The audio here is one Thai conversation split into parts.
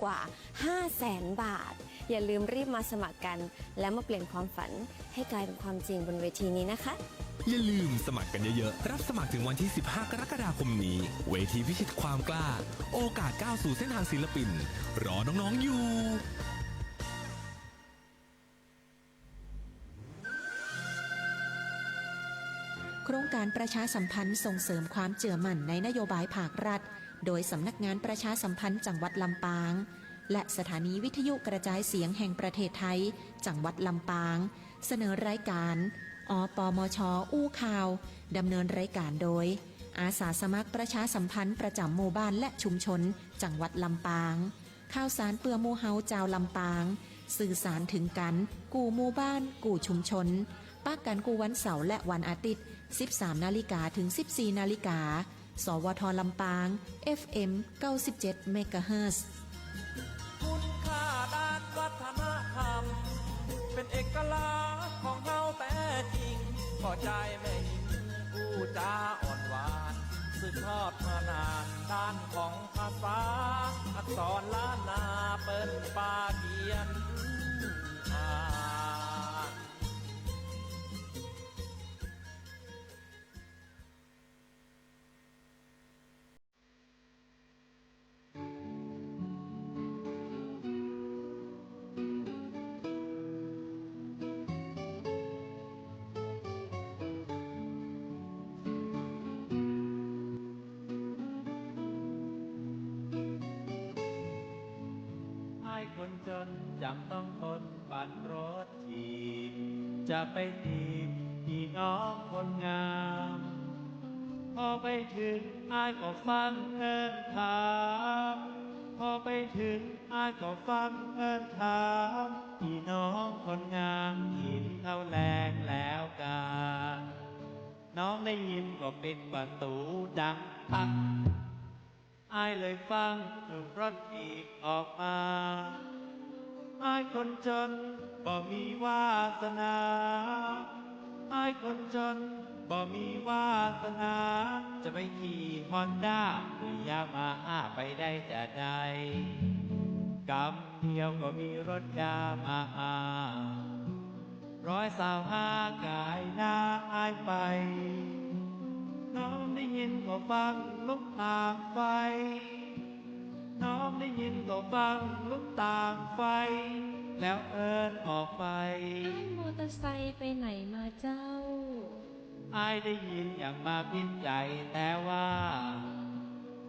กว่า 500,000 บาทอย่าลืมรีบมาสมัครกันแล้วมาเปลี่ยนความฝันให้กลายเป็นความจริงบนเวทีนี้นะคะอย่าลืมสมัครกันเยอะๆรับสมัครถึงวันที่ 15 กรกฎาคมนี้เวทีพิชิตความกล้าโอกาสก้าวสู่เส้นทางศิลปินรอน้องๆอยู่โครงการประชาสัมพันธ์ส่งเสริมความเชื่อมั่นในนโยบายภาครัฐโดยสำนักงานประชาสัมพันธ์จังหวัดลำปางและสถานีวิทยุกระจายเสียงแห่งประเทศไทยจังหวัดลำปางเสนอรายการอปมช.อู้ข่าวดำเนินรายการโดยอาสาสมัครประชาสัมพันธ์ประจำหมู่บ้านและชุมชนจังหวัดลำปางข่าวสารเปื่อหมู่เฮาเจ้าลำปางสื่อสารถึงกันกู่หมู่บ้านกู่ชุมชนปากกันกูวันเสาร์และวันอาทิตย์ 13 นาฬิกาถึง 14 นาฬิกาสวทลำปาง FM 97 เมกะเฮิรตซ์คุณค่าด้านวัฒนธรรมเป็นเอกลักษณ์ของเฮาแต่จริงพอใจไม่ยิงผู้จาอ่อนหวานสืบทอดมานานด้านของภาษาอักษรล้านนาเปิ้นปาเกียนคนจนจำต้องทนปั่นรถถีบจะไปถีบพี่น้องคนงามพอไปถึงอ้ายก็ฟังเอิ้นถามพอไปถึงอ้ายก็ฟังเอิ้นถามพี่น้องคนงามกินข้าวแลงแล้วกันน้องได้ยินก็ปิดประตูดังปังอ้ายเลยฟังรถอีกออกมาอ้ายคนจนบ่มีวาสนาอ้ายคนจนบ่มีวาสนาจะไปขี่ฮอนด้าหรือยามาฮ่าไปได้จะได้กำเดียวก็มีรถยามาฮ่า125กายหน้าอ้ายไปน้องได้ยินก็ฟังลุกต่างไฟน้องได้ยินก็ฟังลุกต่างไฟแล้วเอิ้นออกไปอ้ายมอเตอร์ไซค์ไปไหนมาเจ้าอ้ายได้ยินอย่างมาพินใจแต่ว่า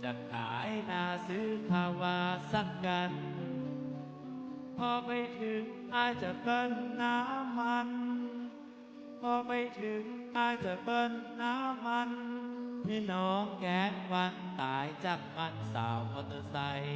จะขายนาซื้อคาวาสักกันพอไปถึงอ้ายจะเบิ้ลน้ำมันพอไปถึงอ้ายจะเบิ้ลน้ำมันพี่น้องแก๊สวันตายจากมันสาวมอเตอร์ไซค์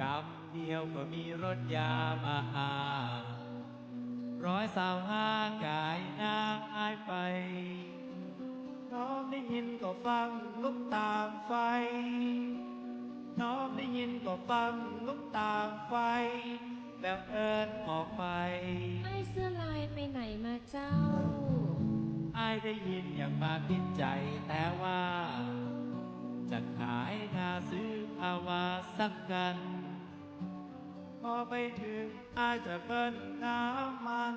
กำเดียวก็มีรถยามาฮ่า125กายนางอ้ายไปน้องได้ยินก็ฟังลุกต่างไฟน้องได้ยินก็ฟังลุกต่างไฟแล้วเอิ้นออกไปอ้ายเสื้อลายไปไหนมาเจ้าอ้ายได้ยินอย่างมาพิดใจแต่ว่าจะขายนาซื้อภาวาสักกันพอไปถึงอ้ายจะเบิ้ลน้ำมัน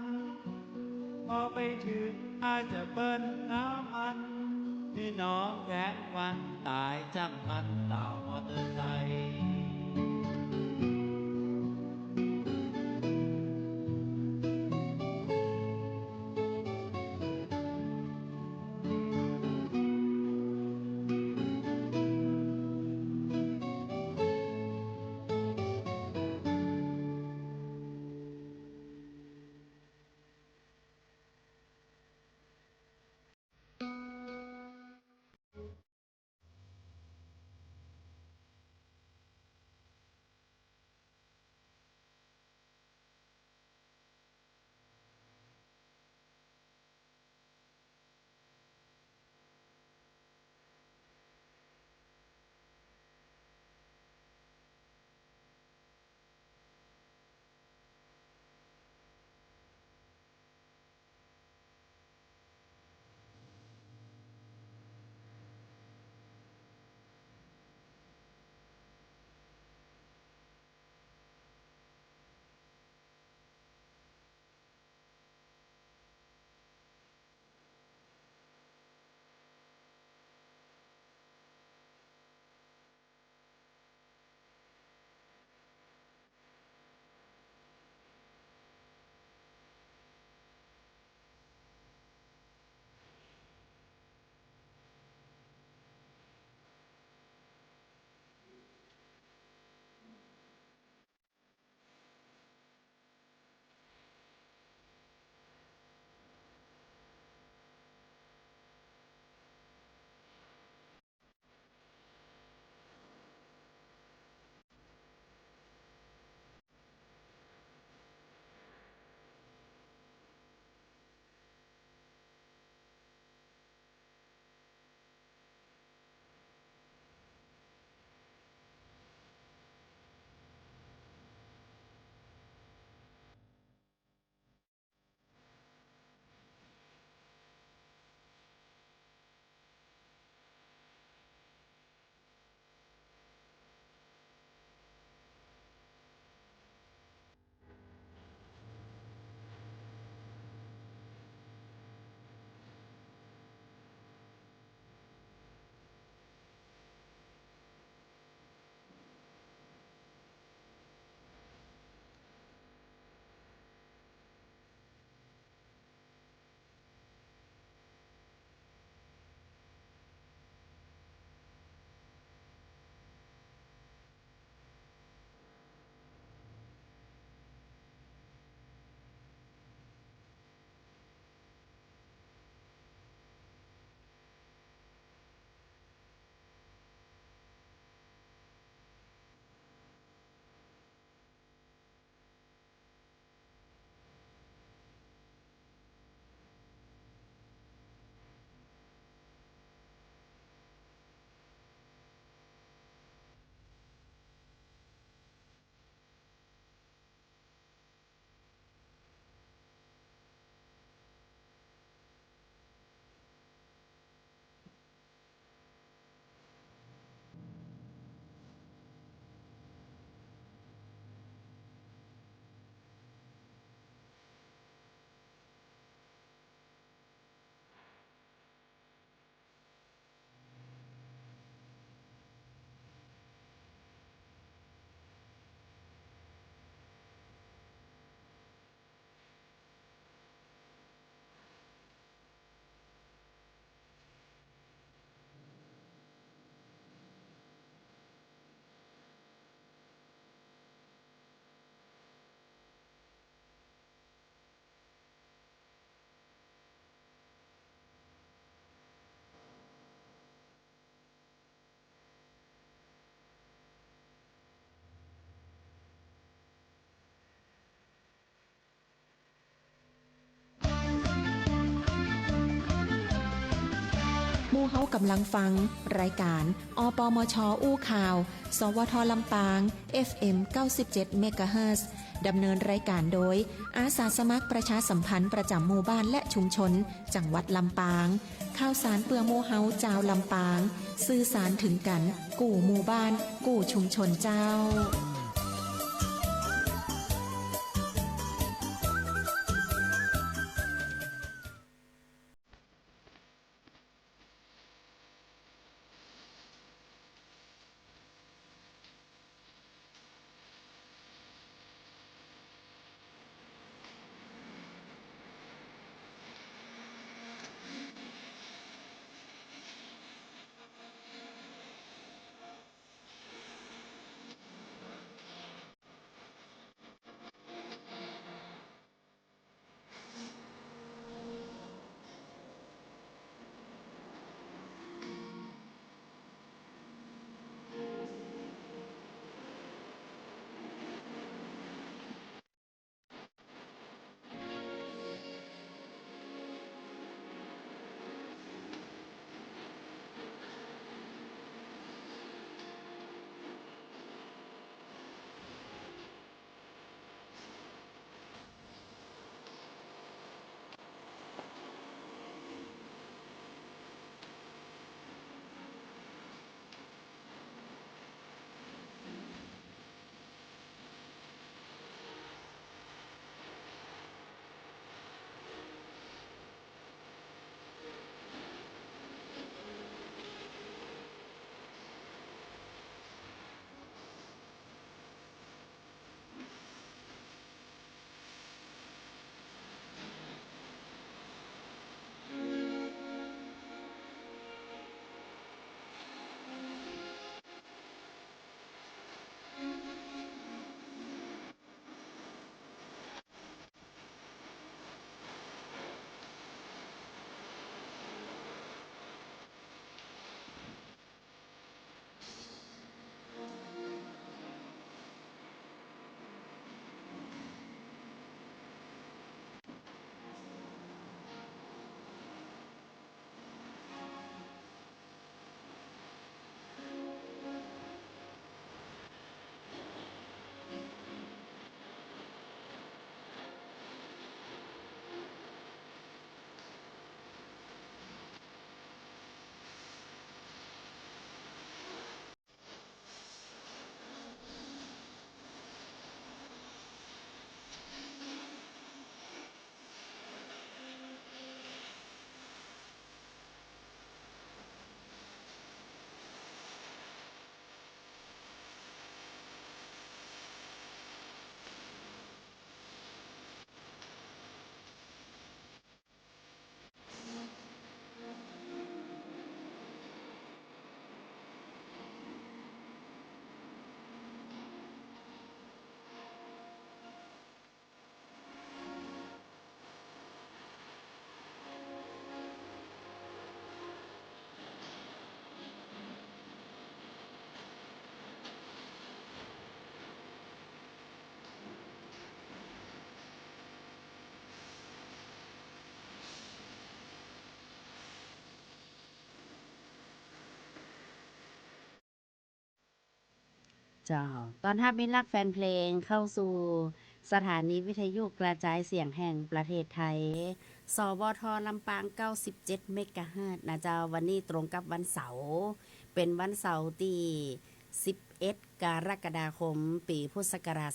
พอไปถึงอ้ายจะเบิ้ลน้ำมันพี่น้องแก๊สวันตายจากมันเต่ามอเตอร์ไซค์ มู่เฮากำลังฟังรายการอปมชอู้ข่าวสวทลำปาง FM 97 เมกะเฮิรตซ์ดำเนินรายการโดยอาสาสมัครประชาสัมพันธ์ประจำหมู่บ้านและชุมชนจังหวัดลำปางข่าวสารเปื้อหมู่เฮาเจ้าลำปางสื่อสารถึงกันกู่หมู่บ้านกู่ชุมชนเจ้าเจ้าตอนรับมิตรรักแฟนเพลงเข้าสู่สถานีวิทยุกระจายเสียงแห่งประเทศไทยสวทลำปาง97เมกะเฮิรตซ์นะเจ้าวันนี้ตรงกับวันเสาร์เป็นวันเสาร์ที่11กรกฎาคมปีพุทธศักราช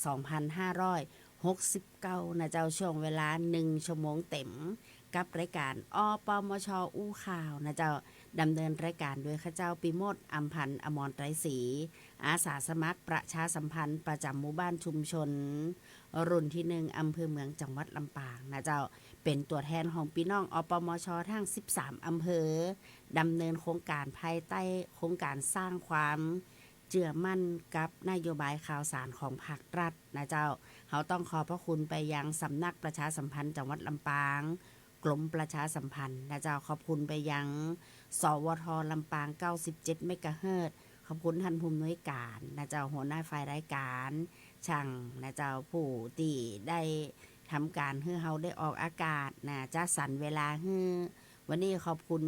2569นะเจ้าช่วงเวลา1ชั่วโมงเต็มกับรายการอปมชอู้ข่าวนะเจ้าดำเนินรายการโดยข้าเจ้าปิโมดอำพันธ์อมรไตรศรีอาสาสมัครประชาสัมพันธ์ประจำหมู่บ้านชุมชนรุ่นที่1อำเภอเมืองจังหวัดลำปางนะเจ้าเป็นตัวแทนของพี่น้องอปมชทั้ง13อำเภอดำเนินโครงการภายใต้โครงการสร้างความเชื่อมั่นกับนโยบายข่าวสารของภาครัฐนะเจ้าเขาต้องขอบพระคุณไปยังสำนักประชาสัมพันธ์จังหวัดลำปางกรมประชาสัมพันธ์นะเจ้าขอบคุณไปยังสวทลำปาง97เมกะเฮิรตซ์ขอบคุณท่านผู้อำนวยการนะเจ้าหัวหน้าฝ่ายรายการช่างนะเจ้าผู้ที่ได้ทำการให้เฮาได้ออกอากาศนะจัดสรรเวลาให้วันนี้ขอบคุณ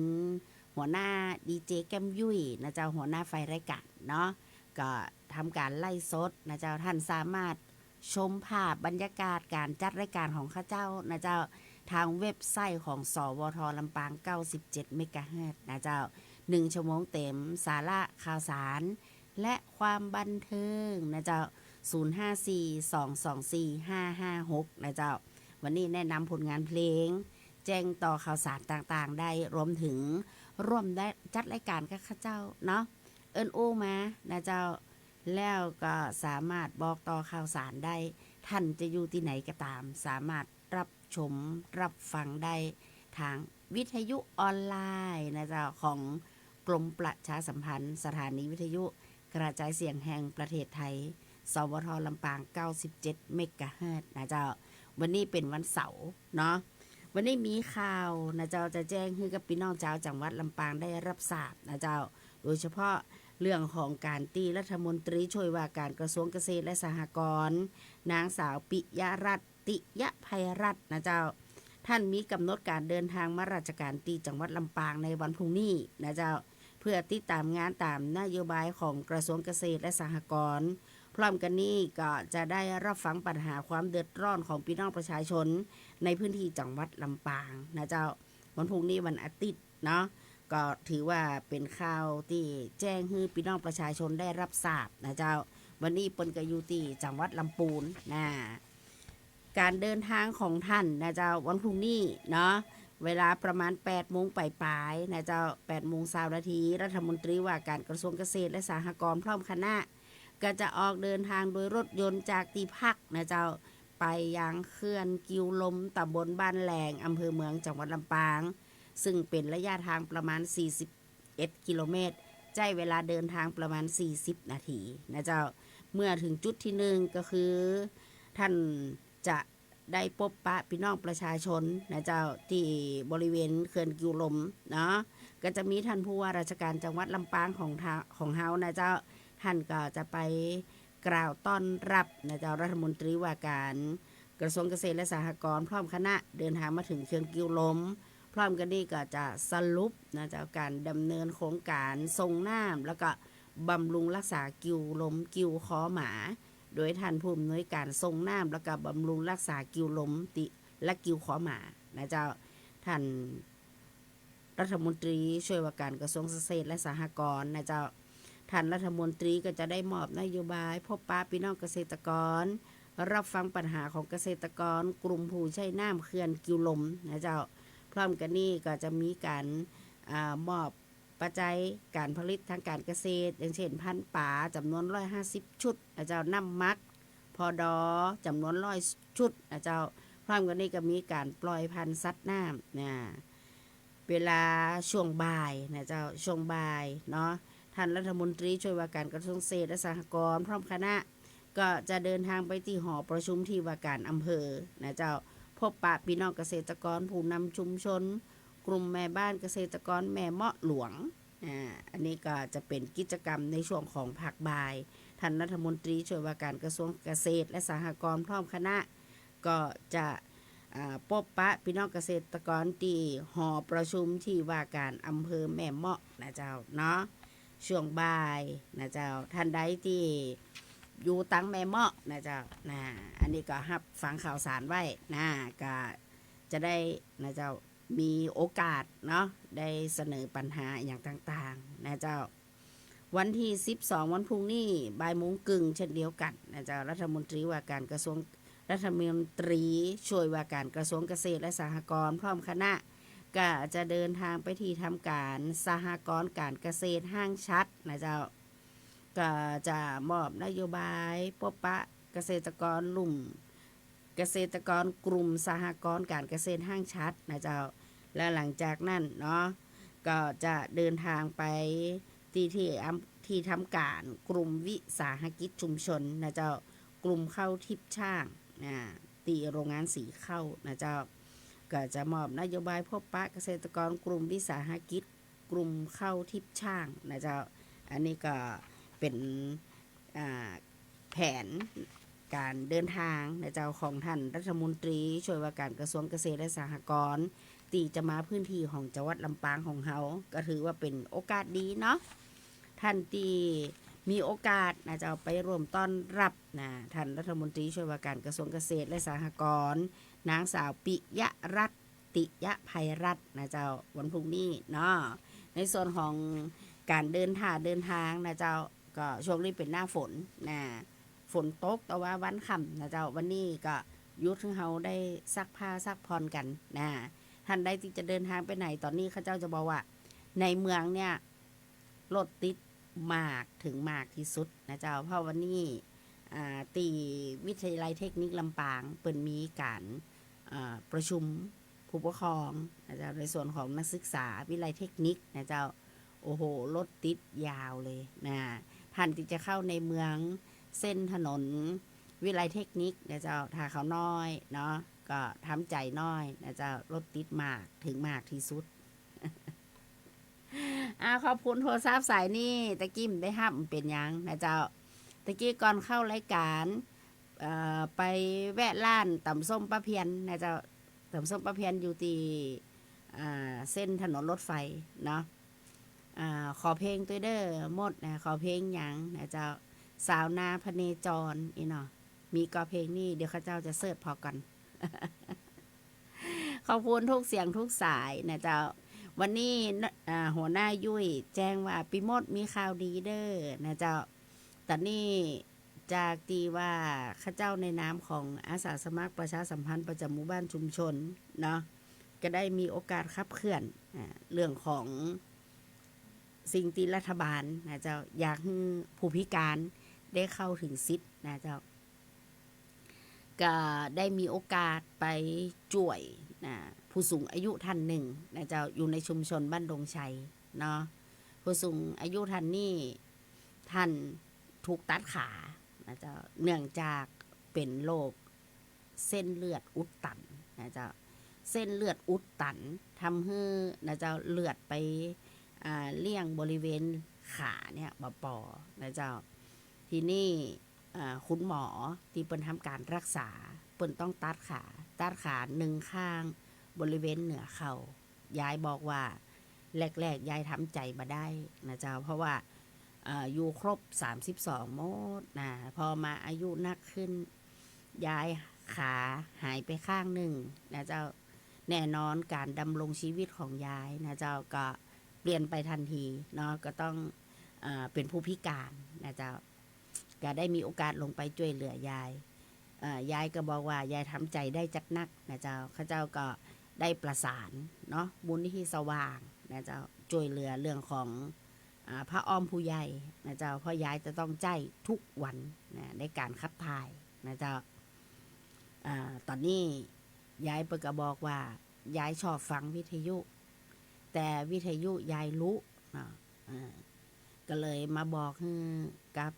หั หัวหน้าดีเจแก้มยุ่ยนะเจ้าหัวหน้าไฟรายการเนาะก็ทำการไล่สดนะเจ้าท่านสามารถชมภาพบรรยากาศการจัดรายการของข้าเจ้านะเจ้าทางเว็บไซต์ของสวทลำปาง97เมกะเฮิรตซ์นะเจ้า1ชั่วโมงเต็มสาระข่าวสารและความบันเทิงนะเจ้า0542245556นะเจ้าวันนี้แนะนำผลงานเพลงแจ้งต่อข่าวสารต่างๆได้รวมถึงร่วมได้จัดรายการกับข้าเจ้าเนาะเอิ้นโอ้มานะเจ้าแล้วก็สามารถบอกต่อข่าวสารได้ท่านจะอยู่ที่ไหนก็ตามสามารถรับชมรับฟังได้ทางวิทยุออนไลน์นะเจ้าของกรมประชาสัมพันธ์สถานีวิทยุกระจายเสียงแห่งประเทศไทยสวทลำปาง97เมกะเฮิรตซ์นะเจ้าวันนี้เป็นวันเสาร์เนาะวันนี้มีข่าวนะเจ้าจะแจ้งให้กับพี่น้องชาวจังหวัดลำปางได้รับทราบนะเจ้าโดยเฉพาะเรื่องของการตีรัฐมนตรีช่วยว่าการกระทรวงเกษตรและสหกรณ์นางสาวปิยรัตน์ติยภัยรัตน์นะเจ้าท่านมีกำหนดการเดินทางมาราชการตีจังหวัดลำปางในวันพรุ่งนี้นะเจ้าเพื่อติดตามงานตามนโยบายของกระทรวงเกษตรและสหกรณ์พร้อมกันนี้ก็จะได้รับฟังปัญหาความเดือดร้อนของพี่น้องประชาชนในพื้นที่จังหวัดลำปางนะเจ้าวันพรุ่งนี้วันอาทิตย์เนาะก็ถือว่าเป็นข่าวที่แจ้งให้พี่น้องประชาชนได้รับทราบนะเจ้าวันนี้เปิ้นก็อยู่ที่จังหวัดลำพูนนะการเดินทางของท่านนะเจ้าวันพรุ่งนี้เนาะเวลาประมาณ8 โมงปลายๆนะเจ้า8 โมง20 นาทีรัฐมนตรีว่าการกระทรวงเกษตรและสหกรณ์พร้อมคณะก็จะออกเดินทางโดยรถยนต์จากที่พักนะเจ้าไปยังเขื่อนกิวลมตำบลบ้านแหลงอำเภอเมืองจังหวัดลำปางซึ่งเป็นระยะทางประมาณ41กิโลเมตรใช้เวลาเดินทางประมาณ40นาทีนะเจ้าเมื่อถึงจุดที่1ก็คือท่านจะได้พบปะพี่น้องประชาชนนะเจ้าที่บริเวณเขื่อนกิวลมเนาะก็จะมีท่านผู้ว่าราชการจังหวัดลำปางของเฮานะเจ้าท่านก็จะไปกล่าวต้อนรับนะเจ้ารัฐมนตรีว่าการกระทรวงเกษตรและสหกรณ์พร้อมคณะเดินทางมาถึงเขื่อนกิวลมพร้อมกันนี้ก็จะสรุปนะเจ้าการดำเนินโครงการส่งน้ำแล้วก็บำรุงรักษากิวลมกิวคอหมาโดยท่านผู้อำนวยการส่งน้ำแล้วก็บำรุงรักษากิวลมติและกิวขอหมานะเจ้าท่านรัฐมนตรีช่วยว่าการกระทรวงเกษตรและสหกรณ์นะเจ้าท่านรัฐมนตรีก็จะได้มอบนโยบายพบปะพี่น้องเกษตรกรรับฟังปัญหาของเกษตรกรกลุ่มผู้ใช้น้ำเขื่อนกิวลมนะเจ้าพร้อมกันนี้ก็จะมีการมอบปัจจัยการผลิตทางการเกษตรอย่างเช่นพันธุ์ป่าจำนวน150ชุดนะเจ้าน้ำมักพอดอจำนวน100ชุดนะเจ้าพร้อมกันนี้ก็มีการปล่อยพันธุ์สัตว์น้ำนะเวลาช่วงบ่ายนะเจ้าช่วงบ่ายเนาะท่านรัฐมนตรีช่วยว่าการกระทรวงเกษตรและสหกรณ์พร้อมคณะก็จะเดินทางไปที่หอประชุมที่ว่าการอำเภอนะเจ้าพบปะพี่น้องเกษตรกรผู้นำชุมชนกลุ่มแม่บ้านเกษตรกรแม่เมาะหลวงอันนี้ก็จะเป็นกิจกรรมในช่วงของภาคบ่ายท่านรัฐมนตรีช่วยว่าการกระทรวงเกษตรและสหกรณ์พร้อมคณะก็จะพบปะพี่น้องเกษตรกรที่หอประชุมที่ว่าการอำเภอแม่เมาะนะเจ้าเนาะช่วงบ่ายนะเจ้าท่านใดที่อยู่ตั้งแม่เมาะนะเจ้านะอันนี้ก็รับฟังข่าวสารไว้นะก็จะได้นะเจ้ามีโอกาสเนาะได้เสนอปัญหาอย่างต่างๆนะเจ้าวันที่12วันพรุ่งนี้บ่ายโมงครึ่งเช่นเดียวกันนะเจ้ารัฐมนตรีว่าการกระทรวงรัฐมนตรีช่วยว่าการกระทรวงเกษตรและสหกรณ์พร้อมคณะก็จะเดินทางไปที่ทำการสหกรณ์การเกษตรห้างชัดนะเจ้าก็จะมอบนโยบายพบปะเกษตรกรเกษตรกรกลุ่มสหกรณ์การเกษตรห้างชัดนะเจ้าและหลังจากนั้นเนาะก็จะเดินทางไปที่ทำการกลุ่มวิสาหกิจชุมชนนะเจ้ากลุ่มข้าวทิพย์ช่างตีโรงงานสีข้าวนะเจ้าก็จะมอบนโยบายพบปะเกษตรกรกลุ่มวิสาหกิจกลุ่มข้าวทิพย์ช่างนะเจ้าอันนี้ก็เป็นแผนการเดินทางนะเจ้าของท่านรัฐมนตรีช่วยว่าการกระทรวงเกษตรและสหกรณ์ ตีจะมาพื้นที่ของจังหวัดลำปางของเฮาก็ถือว่าเป็นโอกาสดีเนาะท่านตีมีโอกาสนะจะไปร่วมต้อนรับนะท่านรัฐมนตรีช่วยว่าการกระทรวงเกษตรและสหกรณ์นางสาวปิยรัตน์ติยะภัยรัตน์นะเจ้าวันพรุ่งนี้เนาะในส่วนของการเดินทางนะเจ้าก็ช่วงนี้เป็นหน้าฝนนะฝนตกแต่ว่าวันค่ำนะเจ้าวันนี้ก็ยุทธเฮาได้ซักผ้าซักผ่อนกันนะท่านใดที่จะเดินทางไปไหนตอนนี้เขาเจ้าจะบอกว่าในเมืองเนี่ยรถติดมากถึงมากที่สุดนะเจ้าเพราะวันนี้ตีวิทยาลัยเทคนิคลำปางเปิดมีการประชุมผู้ปกครองนะเจ้าในส่วนของนักศึกษาวิทยาลัยเทคนิคนะเจ้าโอ้โหรถติดยาวเลยนะท่านที่จะเข้าในเมืองเส้นถนนวิทยาลัยเทคนิคนะเจ้าถ้าเขาน้อยเนาะก็ทำใจน้อยนะเจ้ารถติดมากถึงมากที่สุด ขอบคุณโทรศัพท์สายนี้ตะกี้มได้ห้ามเป็นยังนะเจ้าตะกี้ก่อนเข้ารายการไปแวะร้านตำส้มป้าเพียนนะเจ้าตำส้มป้าเพียนอยู่ที่เส้นถนนรถไฟเนาะขอเพลงตัวเด้อหมดนะขอเพลงยังนะเจ้าสาวนาพเนจรอีเนาะมีก็เพลงนี้เดี๋ยวข้าเจ้าจะเสิร์ชพอกัน ขอบคุณทุกเสียงทุกสายนะเจ้าวันนี้หัวหน้ายุ้ยแจ้งว่าปีมดมีข่าวดีเด้อนะเจ้าตอนนี้จากตีว่าข้าเจ้าในนามของอาสาสมัครประชาสัมพันธ์ประจำหมู่บ้านชุมชนเนาะก็ได้มีโอกาสขับเคลื่อนเรื่องของสิ่งที่รัฐบาลนะเจ้าอยากให้ผู้พิการได้เข้าถึงสิทธิ์นะเจ้าก็ได้มีโอกาสไปช่วยนะผู้สูงอายุท่านหนึ่งนะเจ้าอยู่ในชุมชนบ้านดงชัยเนาะผู้สูงอายุท่านนี้ท่านถูกตัดขานะเจ้าเนื่องจากเป็นโรคเส้นเลือดอุดตันนะเจ้าเส้นเลือดอุดตันทำให้นะเจ้าเลือดไปเลี่ยงบริเวณขาเนี่ยปอนะเจ้าทีนี้คุณหมอที่เปิ้นทำการรักษาเปิ้นต้องตัดขาหนึ่งข้างบริเวณเหนือเข่ายายบอกว่าแรกๆยายทำใจมาได้นะเจ้าเพราะว่าอยู่ครบ32โมดนะพอมาอายุนักขึ้นยายขาหายไปข้างหนึ่งนะเจ้าแน่นอนการดำรงชีวิตของยายนะเจ้าก็เปลี่ยนไปทันทีเนาะก็ต้องเป็นผู้พิการนะเจ้าก็ได้มีโอกาสลงไปช่วยเหลือยายยายก็บอกว่ายายทำใจได้จักนักนะเจ้าข้าเจ้าก็ได้ประสานเนาะมูลนิธิสว่างนะเจ้าช่วยเหลือเรื่องของพระอ้อมผู้ใหญ่นะเจ้าเพราะยายจะต้องใจทุกวันนะในการขับถ่ายนะเจ้าตอนนี้ยายเปิดก็บอกว่ายายชอบฟังวิทยุแต่วิทยุยายรู้นะก็เลยมาบอกกับ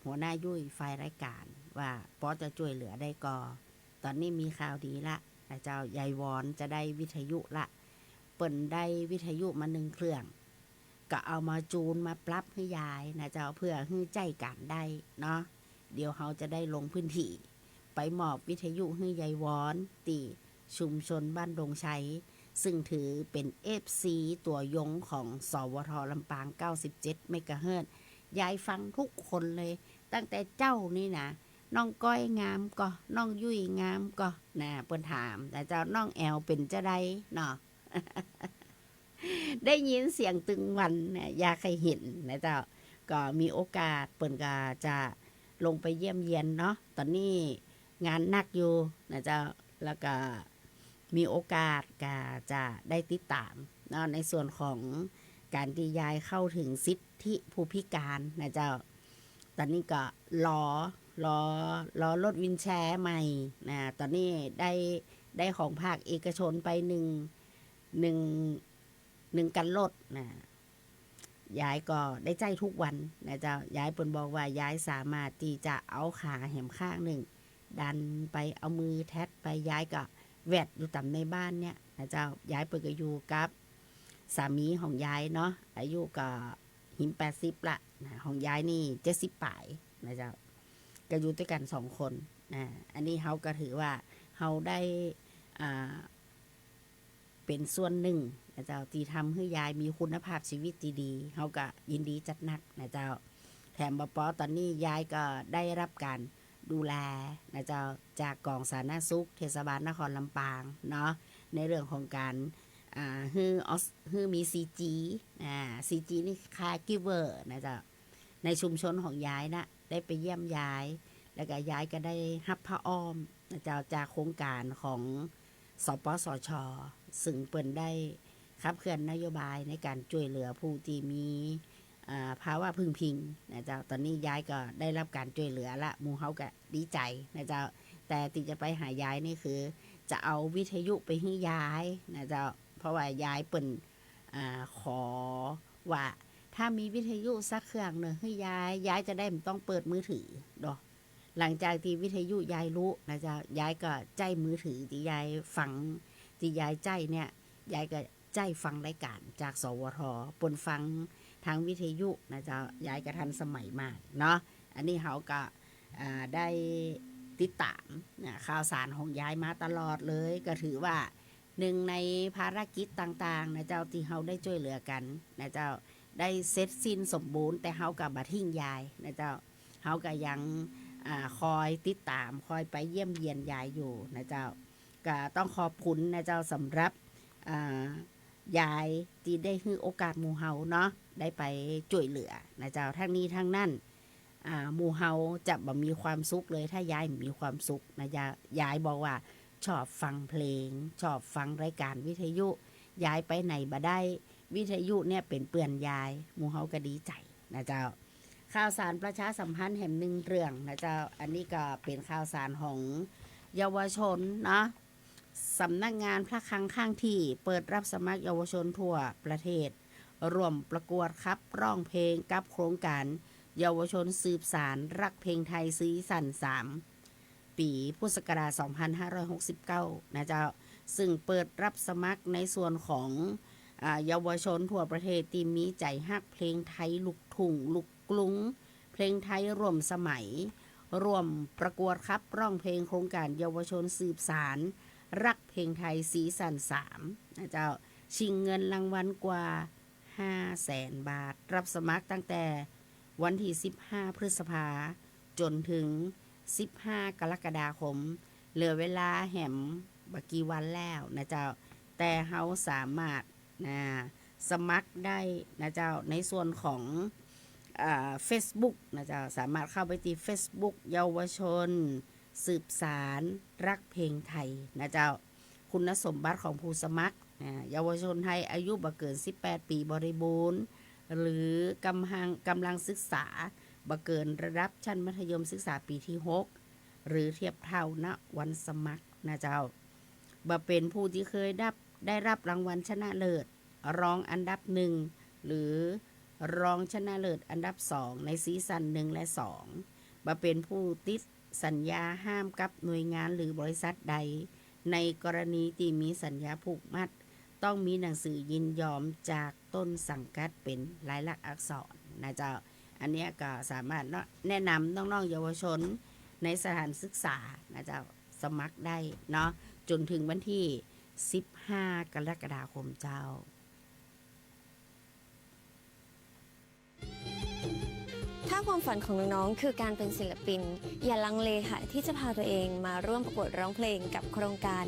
หัวหน้ายุ่ยฝ่ายรายการว่าพอจะช่วยเหลือได้ก่อตอนนี้มีข่าวดีละนะเจ้ายายวอนจะได้วิทยุละเปิ่นได้วิทยุมา1 เครื่องก็เอามาจูนมาปรับให้ยายนะเจ้าเพื่อให้ใจกันได้เนาะเดี๋ยวเขาจะได้ลงพื้นที่ไปมอบวิทยุให้ยายวอนตีชุมชนบ้านดงชัยซึ่งถือเป็น FC ตัวยงของสวทลำปาง97เมกะเฮิรตซ์ยายฟังทุกคนเลยตั้งแต่เจ้านี่นะน้องก้อยงามก็น้องยุ้ยงามก็นะเปิ้นถามแต่เจ้าน้องแอลเป็นจะได้เนาะ ได้ยินเสียงตึงวันนะอยากให้เห็นนะเจ้าก็มีโอกาสเปิ้นก็จะลงไปเยี่ยมเยียนเนาะตอนนี้งานหนักอยู่นะเจ้าแล้วก็มีโอกาสก็จะได้ติดตามเนาะในส่วนของการที่ยายเข้าถึงสิทธิผู้พิการนะเจ้าตอนนี้ก็รอรถวินแชร์ใหม่นะตอนนี้ได้ของภาคเอกชนไปหนึ่งกันรถนะยายก็ได้ใจทุกวันนะเจ้ายายเปิ้นบอกว่ายายสามารถที่จะเอาขาแหมข้างหนึ่งดันไปเอามือแทะไปยายก็แวดอยู่ต่ำในบ้านเนี่ยนะเจ้ายายเปิ้นก็อยู่กับสามีของยายเนาะอายุก็หิม80ละนะของยายนี่70ปลายนะเจ้าก็อยู่ด้วยกัน2 คนนะอันนี้เฮาก็ถือว่าเฮาได้ เป็นส่วนหนึ่งนะเจ้าที่ทำให้ยายมีคุณภาพชีวิตดีๆเขาก็ยินดีจัดหนักนะเจ้าแถมบ่พอตอนนี้ยายก็ได้รับการดูแลนะเจ้าจากกองสาธารณสุขเทศบาลนครลำปางเนาะในเรื่องของการฮือมี CG CG นี่คากิเวอร์นะเจ้าในชุมชนของยายนะได้ไปเยี่ยมยายแล้วก็ยายก็ได้รับผ้าอ้อมนะเจ้าจากโครงการของสปสช.ซึ่งเปิ่นได้ขับเคลื่อนนโยบายในการช่วยเหลือผู้ที่มีภาวะพึงพิงนะเจ้าตอนนี้ยายก็ได้รับการช่วยเหลือละหมู่เฮาก็ดีใจนะเจ้าแต่ที่จะไปหายายนี่คือจะเอาวิทยุไปให้ยายนะเจ้าเพราะว่ายายเปิ่นขอว่าถ้ามีวิทยุสักเครื่องหนึ่งให้ยายจะได้ไม่ต้องเปิดมือถือดอกหลังจากที่วิทยุยายรู้นะเจ้ายายก็ใจมือถือที่ยายฟังที่ยายใจเนี่ยยายก็ใจฟังรายการจากสวทปนฟังทางวิทยุนะเจ้ายายก็ทันสมัยมากเนาะอันนี้เขาก็ได้ติดตามข่าวสารของยายมาตลอดเลยก็ถือว่าหนึ่งในภารกิจต่างๆนะเจ้าที่เขาได้ช่วยเหลือกันนะเจ้าได้เสร็จสิ้นสมบูรณ์แต่เขากับบัทิ้งยายนะเจ้าเขาก็ยังคอยติดตามคอยไปเยี่ยมเยียนยายอยู่นะเจ้าก็ต้องขอบคุณนะเจ้าสำหรับยายที่ได้ให้โอกาสหมู่เฮาเนาะได้ไปช่วยเหลือนะเจ้าทั้งนี้ทั้งนั้นหมู่เฮาจะบ่มีความสุขเลยถ้ายายมีความสุขนะยายบอกว่าชอบฟังเพลงชอบฟังรายการวิทยุยายไปไหนบ่ได้วิทยุเนี่ยเป็นเปื่อนยายหมู่เฮาก็ดีใจนะเจ้าข่าวสารประชาสัมพันธ์แห่งหนึ่งเรื่องนะเจ้าอันนี้ก็เป็นข่าวสารของเยาวชนนะสำนักงานพระคลังข้างที่เปิดรับสมัครเยาวชนทั่วประเทศร่วมประกวดครับร้องเพลงกับโครงการเยาวชนสืบสารรักเพลงไทยซีซั่น3ปีพุทธศักราช2569นะเจ้าซึ่งเปิดรับสมัครในส่วนของเยาวชนทั่วประเทศที่มีใจฮักเพลงไทยลูกทุ่งลูกกรุงเพลงไทยร่วมสมัยร่วมประกวดครับร้องเพลงโครงการเยาวชนสืบสารรักเพลงไทยซีซั่น3นะเจ้าชิงเงินรางวัลกว่า 500,000 บาทรับสมัครตั้งแต่วันที่15พฤษภาจนถึง15กรกฎาคมเหลือเวลาแหมบักกี่วันแล้วนะเจ้าแต่เฮาสามารถสมัครได้นะเจ้าในส่วนของFacebook นะเจ้าสามารถเข้าไปที่ Facebook เยาวชนสืบสารรักเพลงไทยนะเจ้าคุณสมบัติของผู้สมัครเยาวชนไทยอายุบ่เกิน18ปีบริบูรณ์หรือกำลังศึกษาบ่เกินระดับชั้นมัธยมศึกษาปีที่6หรือเทียบเท่าณวันสมัครนะเจ้าบ่เป็นผู้ที่เคยได้รับรางวัลชนะเลิศรองอันดับ1หรือรองชนะเลิศอันดับ2ในซีซั่น1และ2บ่เป็นผู้ติดสัญญาห้ามกับหน่วยงานหรือบริษัทใดในกรณีที่มีสัญญาผูกมัดต้องมีหนังสือยินยอมจากต้นสังกัดเป็นลายลักษณ์อักษรนะเจ้าอันนี้ก็สามารถแนะนำน้องๆเยาวชนในสถานศึกษานะเจ้าสมัครได้เนาะจนถึงวันที่15กรกฎาคมเจ้าถ้าความฝันของน้องๆคือการเป็นศิลปินอย่าลังเลค่ะที่จะพาตัวเองมาร่วมประกวดร้องเพลงกับโครงการ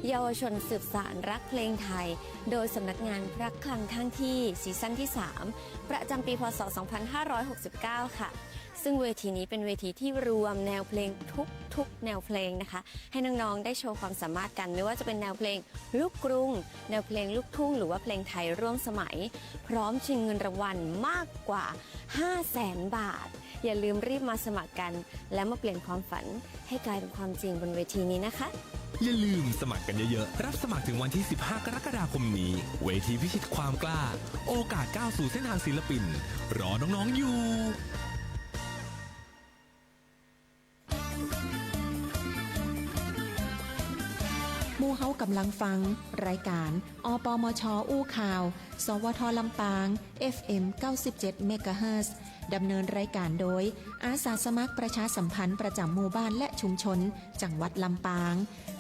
เยาวชนสืบสารรักเพลงไทยโดยสำนักงานพระคลังข้างที่ซีซั่นที่3ประจำปีพ.ศ. 2569 ค่ะซึ่งเวทีนี้เป็นเวทีที่รวมแนวเพลงทุกแนวเพลงนะคะให้น้องๆได้โชว์ความสามารถกันไม่ว่าจะเป็นแนวเพลงลูกกรุงแนวเพลงลูกทุ่งหรือว่าเพลงไทยร่วมสมัยพร้อมชิงเงินรางวัลมากกว่า 500,000 บาทอย่าลืมรีบมาสมัครกันและมาเปลี่ยนความฝันให้กลายเป็นความจริงบนเวทีนี้นะคะอย่าลืมสมัครกันเยอะๆรับสมัครถึงวันที่15กรกฎาคมนี้เวทีพิชิตความกล้าโอกาสก้าวสู่เส้นทางศิลปินรอน้องๆอยู่หมู่เฮากำลังฟังรายการอปมชอู้ข่าวสวทลำปาง FM 97 เมกะเฮิรตซ์ ดำเนินรายการโดยอาสาสมัครประชาสัมพันธ์ประจำหมู่บ้านและชุมชนจังหวัดลำปาง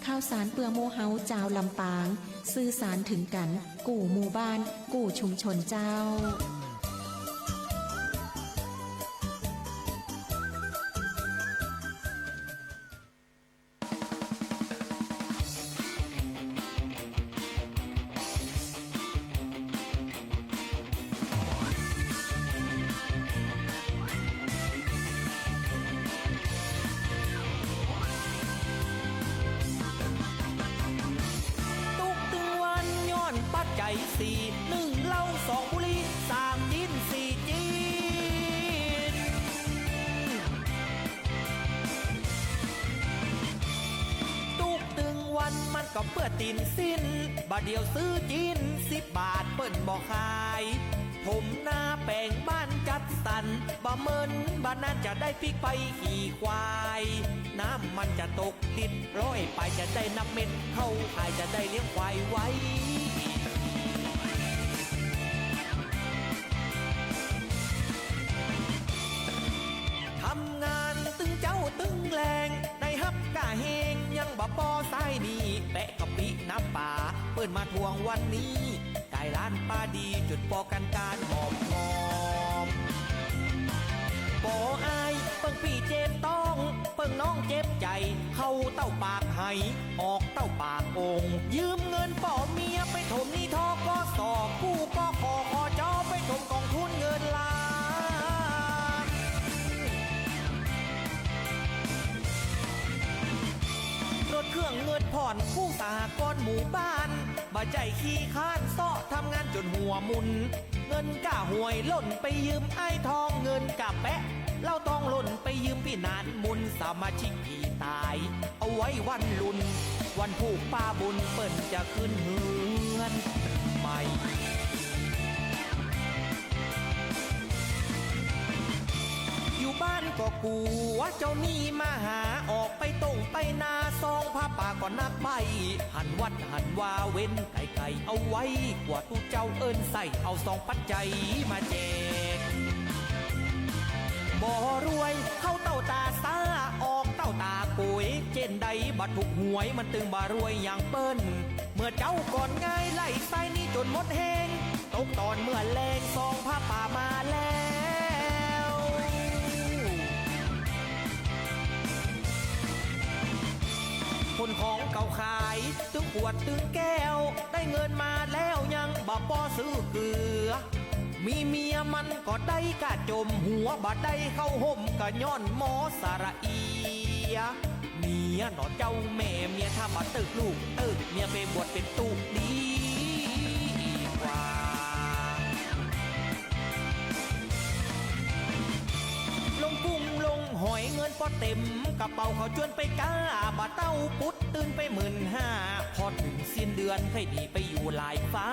ข่าวสารเปื้อโมเฮาเจ้าลำปางสื่อสารถึงกันกู้หมู่บ้านกู้ชุมชนเจ้าสี่หนึ่งเหล้าสองบุหรี่สามดินสี่จีนทุกตึงวันมันก็เปื้อตีนสิ้นบาเดียวซื้อจีน10 บาทเปิ้นบอกขายผมหน้าแปลงบ้านจัดสรรบ่เมินบ้านนั้นจะได้พริกไปขี่ควายน้ำมันจะตกติดร้อยไปจะได้นับเม็ดเข้าขายจะได้เลี้ยงควายไว้ทำงานตึงเจ้าตึงแรงได้ฮับกะเฮงยังบ่ปอสายดีแปะกะปิน้ำป่าเปิ้นมาทวงวันนี้ได้ร้านป้าดีจุดปอกันการหอมหอมปออายเปิ้งพี่เจ็บต้องเปิ้งน้องเจ็บใจเข้าเต้าปากให้ออกเต้าปากโองยืมเงินป่อเมียไปถมนี่ทอก็สอบกู้ก็ขอจอไปถมกองทุนเงินล้านรถเครื่องเงินผ่อนผู้สหกรณ์หมู่บ้านบ่ใจขี้ค้านซ้อทำงานจนหัวมุนเงินก้าหวยหล่นไปยืมไอ้ทองเงินกะแปะเล่าต้องหล่นไปยืมพี่นานมุนสมาชิกพี่ตายเอาไว้วันลุนวันผูกป้าบุญเปิ้นจะขึ้นเฮือนใหม่อยู่บ้านก็กลัวเจ้านี่มาหาออกไปตรงไปนาซองผ้าป่าก็นักใบหันวัดหันวาเว้นไก่เอาไว้กว่าตู้เจ้าเอิ้นใส่เอาซองปัจจัยมาแจกบ่รวยเข้าเต้าตาซาออกเต้าตาปุ๋ยเจนใดบัดถูกหวยมันตึงบ่รวยอย่างเปิ้นเมื่อเจ้าก่อนง่ายไล่ไส้นี่จนหมดแหงตกตอนเมื่อแรงซองผ้าป่ามาแล้วคนของเก่าขายตึงขวดตึงแก้วได้เงินมาแล้วยังบ่พอซื้อเกลือมีเมียมันก็ได้กะจมหัวบ่ได้เข้าห่มก็ย้อนหมอสระอีเมียหนอเจ้าแม่เมียถ้าบ่ตึกลูกเมียไปบวชเป็นตุดีกว่าลงกุ้งลงหอยเงินพอเต็มกระเป๋าเขาจวนไปก้าบ่เต้าพุดตื่นไป15,000พอถึงสิ้นเดือนให้ดีไปอยู่ลายฟ้า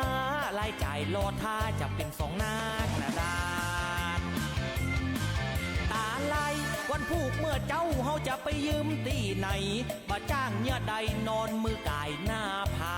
รายจ่ายรอท่าจะเป็น2 หน้ากระดาษตาลายวันผูกเมื่อเจ้าเฮาจะไปยืมตีไหนบ่จ้างเนี่ยใดนอนมือกายหน้าผา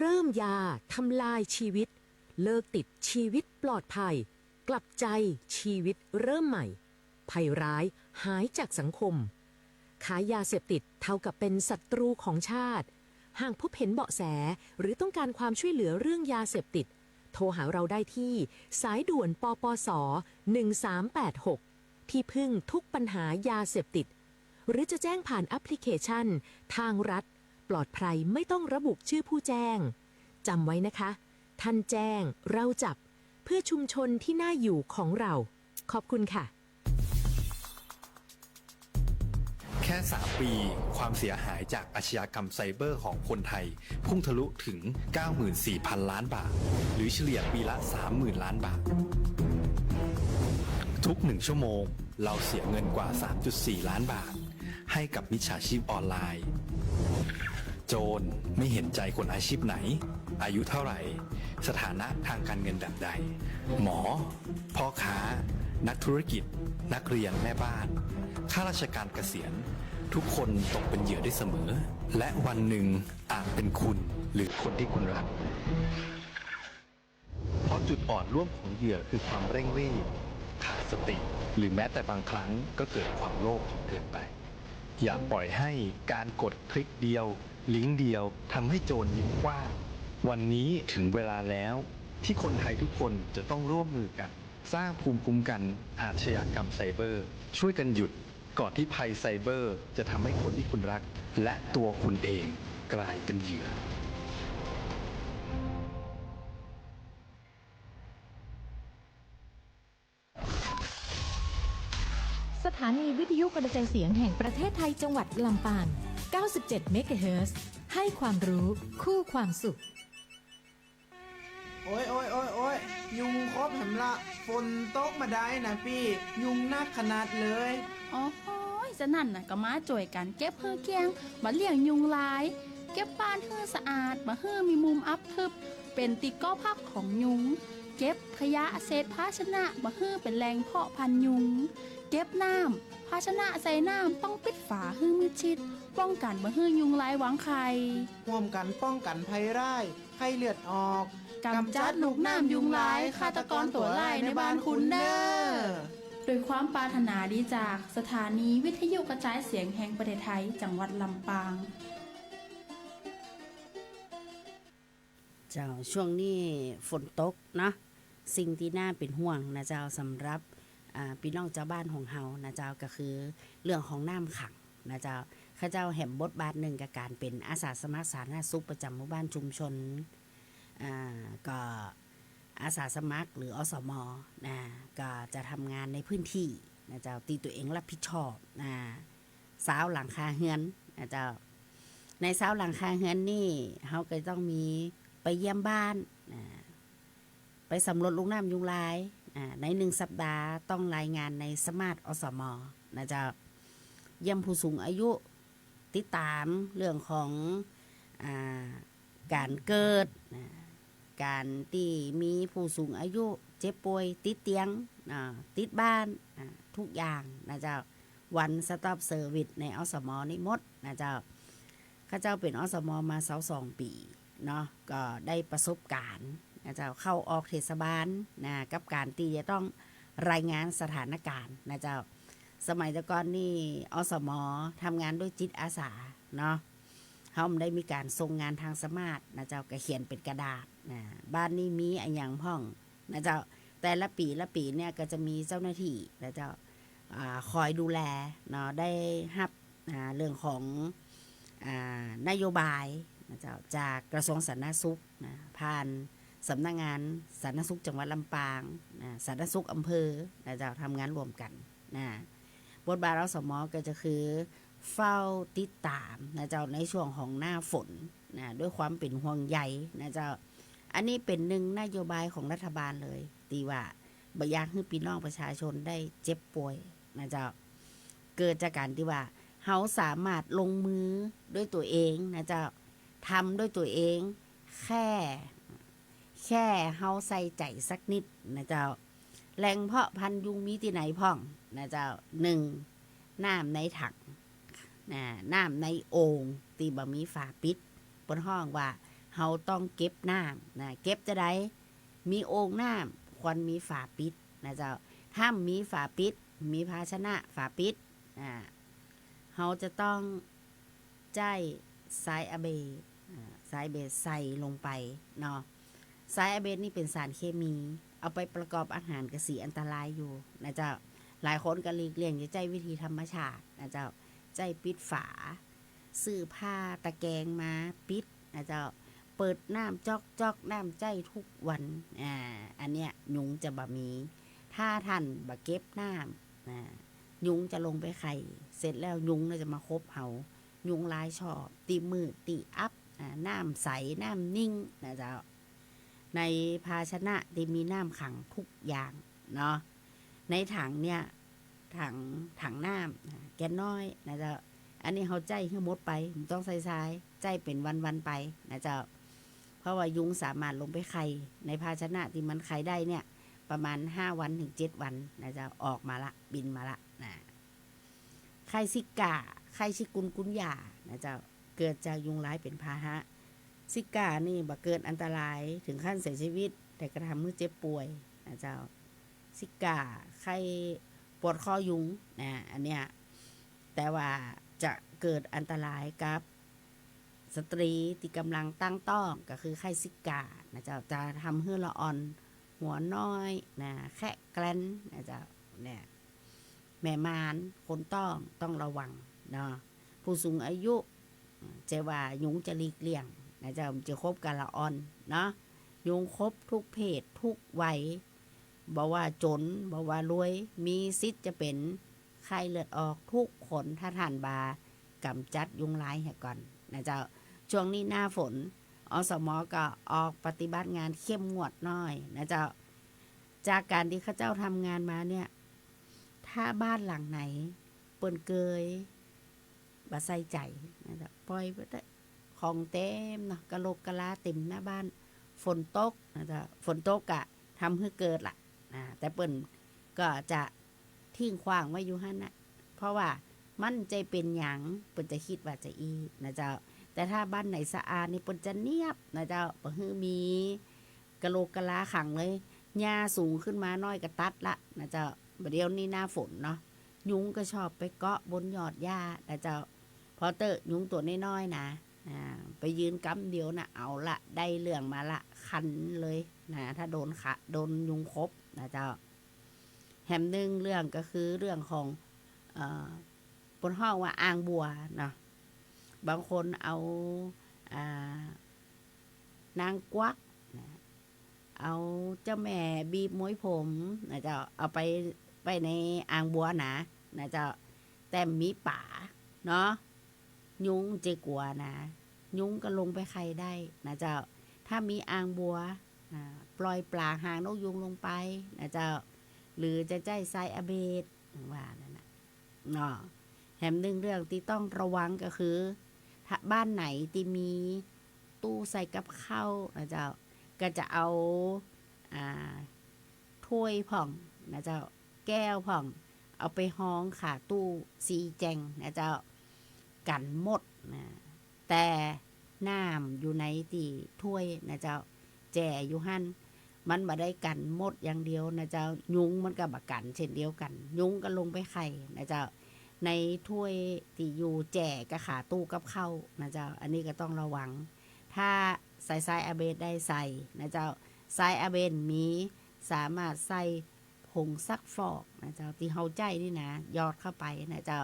ริ่มยาทำลายชีวิตเลิกติดชีวิตปลอดภัยกลับใจชีวิตเริ่มใหม่ภัยร้ายหายจากสังคมขายยาเสพติดเท่ากับเป็นศัตรูของชาติหากพบเห็นเบาะแสหรือต้องการความช่วยเหลือเรื่องยาเสพติดโทรหาเราได้ที่สายด่วนปปส1386ที่พึ่งทุกปัญหายาเสพติดหรือจะแจ้งผ่านแอปพลิเคชันทางรัฐปลอดภัยไม่ต้องระบุชื่อผู้แจ้งจำไว้นะคะท่านแจ้งเราจับเพื่อชุมชนที่น่าอยู่ของเราขอบคุณค่ะแค่ 3 ปีความเสียหายจากอาชญากรรมไซเบอร์ของคนไทยพุ่งทะลุถึง 94,000 ล้านบาทหรือเฉลี่ยปีละ 30,000 ล้านบาททุก1ชั่วโมงเราเสียเงินกว่า 3.4 ล้านบาทให้กับมิจฉาชีพออนไลน์โจรไม่เห็นใจคนอาชีพไหนอายุเท่าไหร่สถานะทางการเงินแบบใดหมอพ่อค้านักธุรกิจนักเรียนแม่บ้านข้าราชการเกษียณทุกคนตกเป็นเหยื่อได้เสมอและวันหนึ่งอาจเป็นคุณหรือคนที่คุณรักเพราะจุดอ่อนร่วมของเหยื่อคือความเร่งรีบขาดสติหรือแม้แต่บางครั้งก็เกิดความโลภจนเกินไปอย่าปล่อยให้การกดคลิกเดียวลิงก์เดียวทำให้โจรยิ้มกว้างวันนี้ถึงเวลาแล้วที่คนไทยทุกคนจะต้องร่วมมือกันสร้างภูมิคุ้มกันอาชญากรรมไซเบอร์ช่วยกันหยุดก่อนที่ภัยไซเบอร์จะทำให้คนที่คุณรักและตัวคุณเองกลายเป็นเหยื่อสถานีวิทยุกระจายเสียงแห่งประเทศไทยจังหวัดลำปาง 97 เมกะเฮิรตซ์ ให้ความรู้คู่ความสุข โอ้ยยุงครบแหมละฝนตกมาได้นะพี่ยุงนักขนาดเลยอ๋อสนั่นน่ะก็มาจ่วยกันเก็บเฮือเกียงมาเลี้ยงยุงลายเก็บบ้านเฮือสะอาดมาเฮือมีมุมอับทึบเป็นติก้อพักของยุงเก็บขยะเศษภาชนะมาเฮือเป็นแหล่งเพาะพันธุ์ยุงเก็บน้ำภาชนะใส่น้ำต้องปิดฝาเฮือมิดชิดป้องกันมาเฮือยุงลายวางไข่ร่วมกันป้องกันภัยร้ายไข้เลือดออกกำจัดลูกน้ำยุงลายฆาตกรตัวร้ายในบ้านคุณเด้อโดยความปรารถนาดีจากสถานีวิทยุกระจายเสียงแห่งประเทศไทยจังหวัดลำปางเจ้าช่วงนี้ฝนตกเนาะสิ่งที่น่าเป็นห่วงนะเจ้าสำหรับพี่น้องเจ้าบ้านของเฮานะเจ้าก็คือเรื่องของน้ำขังนะเจ้าข้าเจ้าแหมบทบาทหนึ่งกับการเป็นอาสาสมัครสาธารณสุขประจำหมู่บ้านชุมชนก็อาสาสมัครหรืออสมนะก็จะทำงานในพื้นที่นะเจ้าตีตัวเองรับผิดชอบนะสาวหลังคาเฮือนนะเจ้าในสาวหลังคาเฮือนนี่เขาก็ต้องมีไปเยี่ยมบ้านนะไปสำรวจลูกน้ำยุงลายใน1 สัปดาห์ต้องรายงานในสมาร์ทอสมนะเจ้าเยี่ยมผู้สูงอายุติดตามเรื่องของการเกิดการที่มีผู้สูงอายุเจ็บป่วยติดเตียงติดบ้านทุกอย่างนะเจ้าวันสต็อปเซอร์วิสในอสมนี่หมดนะเจ้าข้าเจ้าเป็นอสมมา22 ปีเนาะก็ได้ประสบการณ์นะเจ้าเข้าออกเทศบาลนะกับการที่จะต้องรายงานสถานการณ์นะเจ้าสมัยแต่ก่อนนี่อสมทำงานด้วยจิตอาสาเนาะเขาได้มีการส่งงานทางสมาร์ทนะเจ้าก็เขียนเป็นกระดาษนะบ้านนี้มีอะไรอย่างพ่องนะเจ้าแต่ละปีเนี่ยก็จะมีเจ้าหน้าที่นะเจ้าคอยดูแลเนาะได้รับเรื่องของนโยบายนะเจ้าจากกระทรวงสาธารณสุขนะผ่านสำนักงานสาธารณสุขจังหวัดลำปางนะสาธารณสุขอำเภอนะเจ้าทำงานรวมกันนะบทบาทอสม.ก็จะคือเฝ้าติดตามนะเจ้าในช่วงของหน้าฝนนะด้วยความเป็นห่วงใยนะเจ้าอันนี้เป็นหนึ่งนโยบายของรัฐบาลเลยตีว่าบ่อยากให้พี่น้องประชาชนได้เจ็บป่วยนะเจ้าเกิดจากการที่ว่าเฮาสามารถลงมือด้วยตัวเองนะเจ้าทำด้วยตัวเองแค่เฮาใส่ใจสักนิดนะเจ้าแหล่งเพาะพันธุ์ยุงมีที่ไหนพ่องนะเจ้า1น้ำในถังน้ำในโอ่งตีบะมีฝาปิดบนห้องว่า เฮาต้องเก็บน้ำนะเก็บจะได้มีโอ่งน้ำควรมีฝาปิดนะเจ้าถ้ามีฝาปิดมีภาชนะฝาปิดเฮาจะต้องใจสายอะเบดสายเบสใส่ลงไปเนาะสายอะเบดนี่เป็นสารเคมีเอาไปประกอบอาหารกระสีอันตรายอยู่นะเจ้าหลายคนก็หลีกเลี่ยงจะใจวิธีธรรมชาตินะเจ้าใจปิดฝาซื้อผ้าตะแกรงมาปิดนะเจ้าเปิดน้ำจอกน้ำใจทุกวันอันเนี้ยยุงจะบะมีถ้าท่านบะเก็บน้ำยุงจะลงไปไข่เสร็จแล้วยุงจะมาคบเฮายุงลายชอบตีมือตีอัพน้ำใสน้ำนิ่งนะเจ้าในภาชนะที่มีน้ำขังทุกอย่างเนาะในถังเนี่ยถังน้ำแกนน้อยนะเจ้าอันนี้เขาใจให้หมดไปมันต้องใส่ใจเป็นวันไปนะเจ้าเพราะว่ายุงสามารถลงไปไข่ในภาชนะที่มันไข่ได้เนี่ยประมาณ5 วันถึง7 วันนะเจ้าออกมาละบินมาละนะไข่ซิกาไข่ชิกุนยานะเจ้าเกิดจากยุงร้ายเป็นพาหะซิกานี่บ่เกิดอันตรายถึงขั้นเสียชีวิตแต่กระทำให้เจ็บป่วยนะเจ้าซิกาไข้ปวดคอยุงนะอันเนี้ยแต่ว่าจะเกิดอันตรายกับสตรีที่กำลังตั้งต้องก็คือไข้ซิกานะเจ้าจะทำให้ละอ่อนหัวน้อยนะแค่แกลนนะเจ้าเนี่ยแม่มารคนต้องระวังเนาะผู้สูงอายุเจว่ายุงจะหลีกเลี่ยงนะเจ้าจะคบกันละอ่อนเนาะยุงคบทุกเพศทุกวัยบอกว่าจนบอกว่ารวยมีสิทธิ์จะเป็นไข้เลือดออกทุกคนถ้าทานบากำจัดยุงลายให้ก่อนนะเจ้าช่วงนี้หน้าฝนอสม.ก็ออกปฏิบัติงานเข้มงวดน้อยนะเจ้าจากการที่ข้าเจ้าทำงานมาเนี่ยถ้าบ้านหลังไหนเปิ้นเกยบ่ใส่ใจนะเจ้าปล่อยไปได้ของเต็มเนาะกะโหลกกะลาเต็มหน้าบ้านฝนตกนะเจ้าฝนตกอะทำให้เกิดล่ะแต่เปิ้นก็จะทิ้งขว้างไว้อยู่หั่นนะเพราะว่ามันใจเป็นหยังเปิ้นจะคิดว่าจะอีนะเจ้าแต่ถ้าบ้านไหนสะอาดนี่เปิ้นจะเนียบนะเจ้าบ่ฮือมีกะโหลกกะลาขังเลยหญ้าสูงขึ้นมาน้อยก็ตัดละนะเจ้าบัดเดี๋ยวนี้หน้าฝนเนาะยุงก็ชอบไปเกาะบนยอดหญ้านะเจ้าพอเตอะยุงตัวน้อยๆนะไปยืนกำเดียวนะเอาละได้เรื่องมาละคันเลยนะถ้าโดนยุงคบนะเจ้าแถมนึงเรื่องก็คือเรื่องของบนห้องว่าอ่างบัวเนาะบางคนเอานางกวักนะเอาเจ้าแม่บีบมวยผมนะเจ้าเอาไปในอ่างบัวนะเจ้าแต่มีป่าเนาะยุงจะกลัวนะยุงก็ลงไปไข่ได้นะเจ้าถ้ามีอ่างบัวปล่อยปลาหางนกยุงลงไปนะเจ้าหรือจะใจทรายอเบดว่านั่นนะเนาะแถมนึงเรื่องที่ต้องระวังก็คือถ้าบ้านไหนที่มีตู้ใส่กับข้าวนะเจ้าก็จะเอาถ้วยผ่องนะเจ้าแก้วผ่องเอาไปห้องขาตู้ซีแจงนะเจ้ากันหมดนะแต่น้ำอยู่ในที่ถ้วยนะเจ้าแจ่อยู่หั่นมันบ่ได้กันหมดอย่างเดียวนะเจ้ายุงมันก็บ่กันเช่นเดียวกันยุงก็ลงไปไข่นะเจ้าในถ้วยที่อยู่แจ่กับขาตู้กับข้าวนะเจ้าอันนี้ก็ต้องระวังถ้าใส่ทรายอะเบดได้ใส่นะเจ้าทรายอะเบดมีสามารถใส่ผงซักฟอกนะเจ้าที่เฮาใจนี่นะยอดเข้าไปนะเจ้า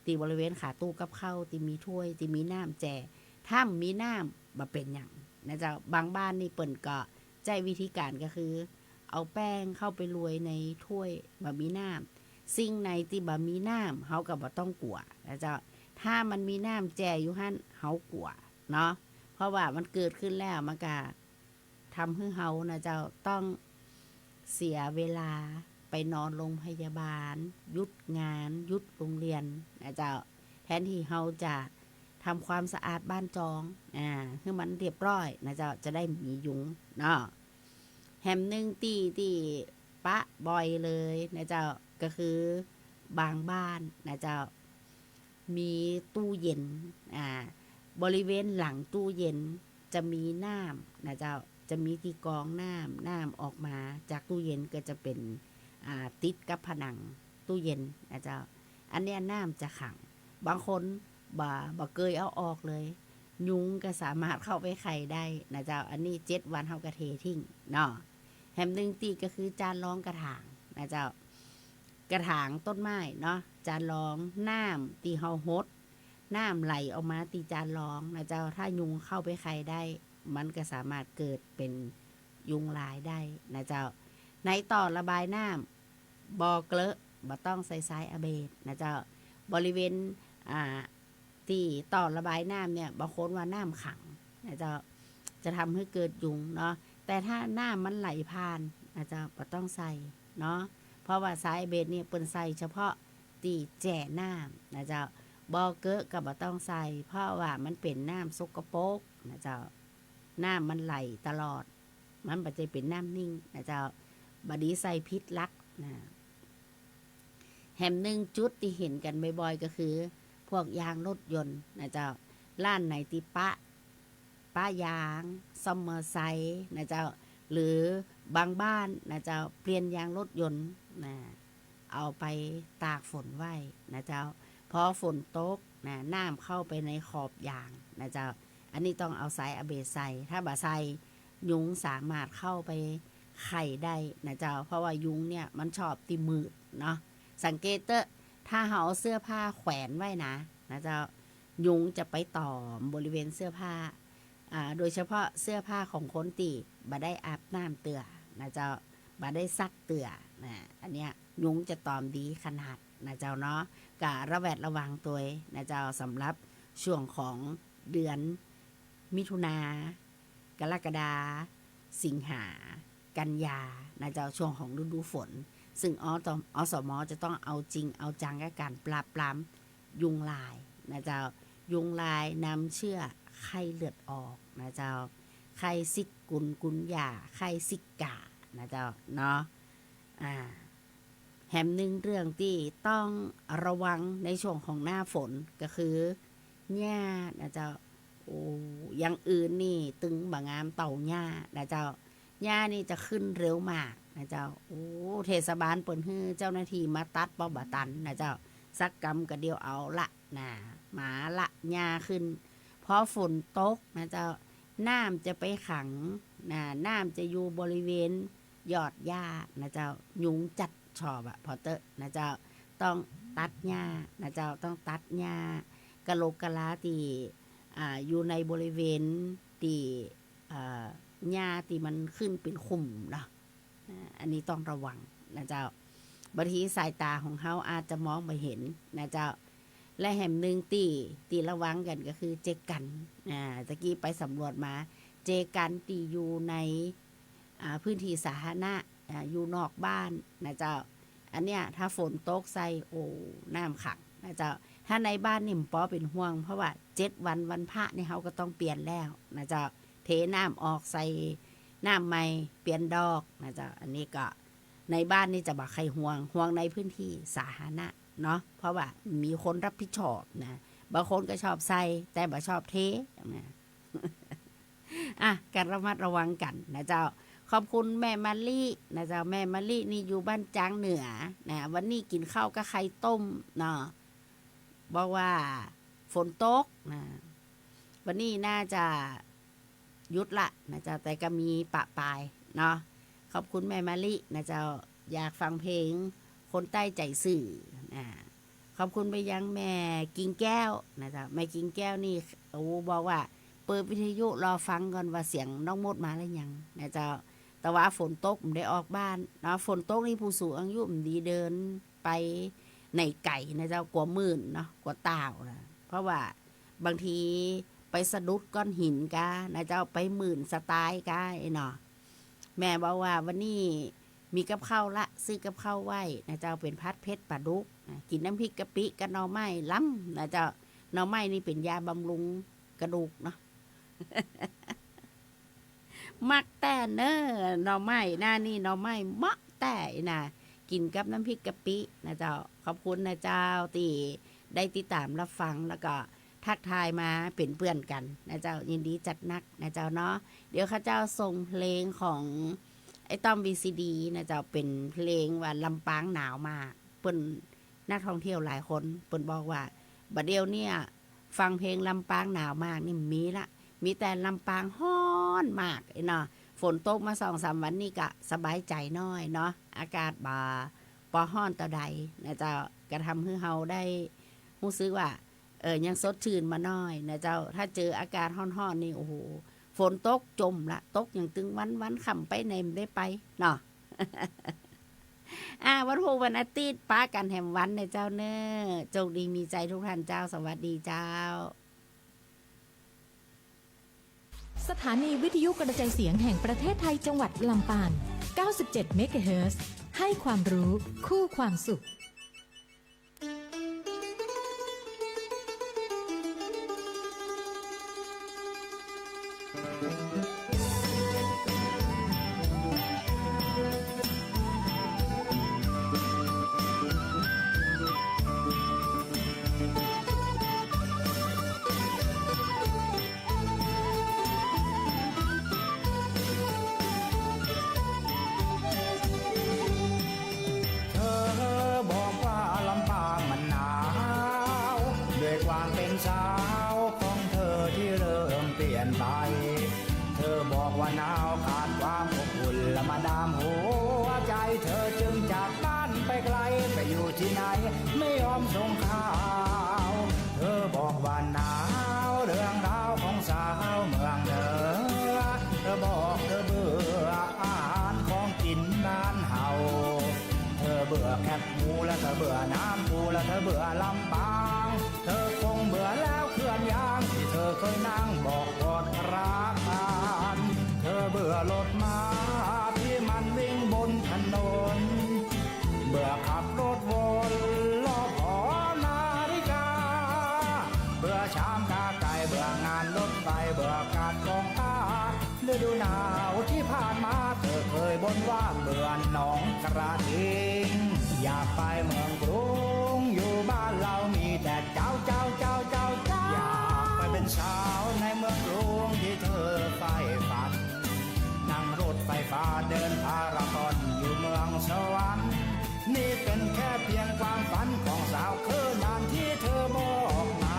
ที่บริเวณขาตู้กับข้าวที่มีถ้วยที่มีน้ำแจ่ถ้ามีน้ำบ่เป็นหยังนะเจ้าบางบ้านนี่เปิ่นก็ใจวิธีการก็คือเอาแป้งเข้าไปโรยในถ้วยบ่มีน้ำสิ่งไหนที่บ่มีน้ำเฮาก็บ่ต้องกลัวนะเจ้าถ้ามันมีน้ำแจ่อยู่หั่นเฮากลัวเนาะเพราะว่ามันเกิดขึ้นแล้วมันก็ทำให้เฮานะเจ้าต้องเสียเวลาไปนอนโรงพยาบาลหยุดงานหยุดโรงเรียนนะเจ้าแทนที่เฮาจะทำความสะอาดบ้านจองให้มันเรียบร้อยนะเจ้าจะได้มียุงเนาะแฮมนึงที่ปะบ่อยเลยนะเจ้าก็คือบางบ้านนะเจ้ามีตู้เย็นบริเวณหลังตู้เย็น จะมีน้ำนะเจ้าจะมีที่กองน้ำออกมาจากตู้เย็นก็จะเป็นติดกับผนังตู้เย็นนะเจ้าอันเนี้ยน้ำจะขังบางคนบ่เคยเอาออกเลยยุงก็สามารถเข้าไปไข่ได้นะเจ้าอันนี้7 วันเฮาก็เททิ้งเนาะแถมนึงตีก็คือจานรองกระถางนะเจ้ากระถางต้นไม้เนาะจานรองน้ำตีเฮาฮดน้ำไหลออกมาตีจานรองนะเจ้าถ้ายุงเข้าไปไข่ได้มันก็สามารถเกิดเป็นยุงลายได้นะเจ้าในต่อระบายน้ำบ่อเกลอะบ่ต้องใส่สายอะเบดนะเจ้าบริเวณที่ต่อระบายน้ำเนี่ยบางคนว่าน้ำขังนะเจ้าจะทำให้เกิดยุงเนาะแต่ถ้าน้ำมันไหลผ่านนะเจ้าบ่ต้องใส่เนาะเพราะว่าสายอะเบดเนี่ยเปิ้นใส่เฉพาะตีแจ่น้ำนะเจ้าบ่อเกลอะก็บ่ต้องใส่เพราะว่ามันเป็นน้ำสกปรกนะเจ้าน้ำมันไหลตลอดมันบ่จะเป็นน้ำนิ่งนะเจ้าบดีใส่พิษลักนะแหมนึงจุดที่เห็นกันบ่อยๆก็คือพวกยางรถยนต์นะเจ้าล้านไหนที่ป้ายางซ่อมมอไซค์นะเจ้าหรือบางบ้านนะเจ้าเปลี่ยนยางรถยนต์นะเอาไปตากฝนไว้นะเจ้าพอฝนตกนะน้ำเข้าไปในขอบยางนะเจ้าอันนี้ต้องเอาสายอะเบดใส่ถ้าบ่ใส่ยุงสามารถเข้าไปไข่ได้นะเจ้าเพราะว่ายุงเนี่ยมันชอบติมืดเนาะสังเกตถ้าเอาเสื้อผ้าแขวนไว้นะเจ้ายุงจะไปต่อบริเวณเสื้อผ้าโดยเฉพาะเสื้อผ้าของคนตีบ่ได้อาบน้ำเตือนะเจ้าบ่ได้ซักเตือนะอันเนี้ยยุงจะตอมดีขนาดนะเจ้าเนาะกะระแวดระวังตัวนะเจ้าสำหรับช่วงของเดือนมิถุนากรกฎาสิงหากันยานะเจ้าช่วงของฤดูฝนซึ่งอสม.จะต้องเอาจริงเอาจังกับการปราบปรามยุงลายนะเจ้ายุงลายนำเชื้อไข้เลือดออกนะเจ้าไข้ซิกกุนยาไข้ซิกกานะเจ้าเนาะแถมนึงเรื่องที่ต้องระวังในช่วงของหน้าฝนก็คือหญ้านะเจ้าอย่างอื่นนี่ตึงบางงามเต่าหญ้านะเจ้าหญ้านี่จะขึ้นเร็วมากนะเจ้าเทศบาลเปิดให้เจ้าหน้าที่มาตัดบ่บ่ตันนะเจ้าสักกรรมก็เดียวเอาละนะหมาละหญ้าขึ้นพอฝนตกนะเจ้าน้ำจะไปขังนะน้ำจะอยู่บริเวณยอดหญ้านะเจ้ายุงจัดชอบพอเตอะนะเจ้าต้องตัดหญ้านะเจ้าต้องตัดหญ้ากะโหลกกะลาที่อยู่ในบริเวณที่หญ้าที่มันขึ้นเป็นขุ่มเนาะอันนี้ต้องระวังนะเจ้าบางทีสายตาของเขาอาจจะมองไม่เห็นนะเจ้าและแห่มหนึ่งตีระวังกันก็คือเจกันตะกี้ไปสำรวจมาเจกันตีอยู่ในพื้นที่สาธารณะอยู่นอกบ้านนะเจ้าอันเนี้ยถ้าฝนตกใส่น้ำขังนะเจ้าถ้าในบ้านนี่มป้อเป็นห่วงเพราะว่า7 วันพระนี่เขาก็ต้องเปลี่ยนแล้วนะเจ้าเทน้ำออกใส่น้ำใหม่เปลี่ยนดอกนะเจ้าอันนี้ก็ในบ้านนี่จะบอกใครห่วงในพื้นที่สาธารณะเนาะเพราะว่ามีคนรับผิดชอบนะบางคนก็ชอบใส่แต่บ่ชอบเทนะการระมัดระวังกันนะเจ้าขอบคุณแม่มะลินะเจ้าแม่มะลินี่อยู่บ้านจางเหนือนะวันนี้กินข้าวกับไข่ต้มเนาะบอกว่าฝนตกนะวันนี้น่าจะหยุดละนะเจ้าแต่ก็มีปะปายเนาะขอบคุณแม่มะลินะเจ้าอยากฟังเพลงคนใต้ใจสื่อนะขอบคุณไปยังแม่กิ่งแก้วนะเจ้าแม่กิ่งแก้วนี่บอกว่าเปิดวิทยุรอฟังก่อนว่าเสียงน้องมดมาแล้วยังนะเจ้าแต่ว่าฝนตกผมได้ออกบ้านเนาะฝนตกนี่ผู้สูงอายุมันดีเดินไปในไก่นะเจ้ากลัวมื่นเนาะกลัวเต่านะเพราะว่าบางทีไปสะดุดก้อนหินกานะเจ้าไปหมื่นสไตล์กาเนาะแม่บอกว่าวันนี้มีกับข้าวละซื้อกับข้าวไว้นะเจ้าเป็นพัดเพชรปลาดุกกินน้ำพริกกะปิกับหน่อไม้ล้ำนะเจ้าหน่อไม้นี่เป็นยาบำรุงกระดูกเนาะ มักแต่เนอหน่อไม้หน้านี่หน่อไม้มะแต่นะกินกับน้ำพริกกะปินะเจ้าขอบคุณนะเจ้าที่ได้ติดตามรับฟังแล้วก็ท ทักทายมาเป็นเพื่อนกันนะเจ้ายินดีจัดนักนะเจ้าเนาะเดี๋ยวข้าเจ้าส่งเพลงของไอ้ต้อม VCD นะเจ้าเป็นเพลงว่าลำปางหนาวมากเปิ้นนักท่องเที่ยวหลายคนเปิ้นบอกว่าบัดเดียวเนี่ยฟังเพลงลำปางหนาวมากนี่มีแต่ลำปางฮ้อนมากเนาะฝนตกมา 2-3 วันนี่ก็สบายใจน้อยเนาะอากาศบ่ปอฮ้อนต่อใดนะเจ้าก็ทำให้เฮาได้รู้สึกว่ายังสดชื่นมาน้อยนะเจ้าถ้าเจออากาศฮ้อนๆนี่โอ้โหฝนตกจมละตกอย่างตึงวันค่ำไปไหนไม่ได้ไปเนาะ วันพุธวันอาทิตย์ป้ากันแหมวันเนี่ยเจ้าเนอโชคดีมีใจทุกท่านเจ้าสวัสดีเจ้าสถานีวิทยุกระจายเสียงแห่งประเทศไทยจังหวัดลำปาง 97 เมกะเฮิรตซ์ ให้ความรู้คู่ความสุขสาวของเธอที่เริ่มเปลี่ยนไปเธอบอกว่าหนาวขาดความอบอุ่นและมาดามหัวใจเธอจึงจากบ้านไปไกลไปอยู่ที่ไหนไม่ยอมส่งข่าวเธอบอกว่าหนาวเรื่องราวของสาวเมืองเหนือเธอบอกเธอเบื่ออาหารของกินบ้านเฮาเธอเบื่อแคบหมูและเธอเบื่อน้ำปูและเธอเบื่อลำปางเธอคงเบื่อแล้วเคลื่อนยางที่เธอเคยนั่งบอกกอดรักกันเธอเบื่อรถม้าที่มันวิ่งบนถนนเบื่อขับรถวนรอบหอนาฬิกาเบื่อชามกาไก่เบื่องานรถไฟเบื่อการกองตาฤดูหนาวที่ผ่านมาเธอเคยบ่นว่าเบื่อหนองกระทิงอยากไปเมืองกรุงอยู่บ้านเรามีแต่เจ้าอยากไปเป็นสาวในเมืองกรุงที่เธอใฝ่ฝันนั่งรถไฟฟ้าเดินพารากอนอยู่เมืองสวรรค์นี่เป็นแค่เพียงความฝันของสาวคือนานที่เธอบอกมา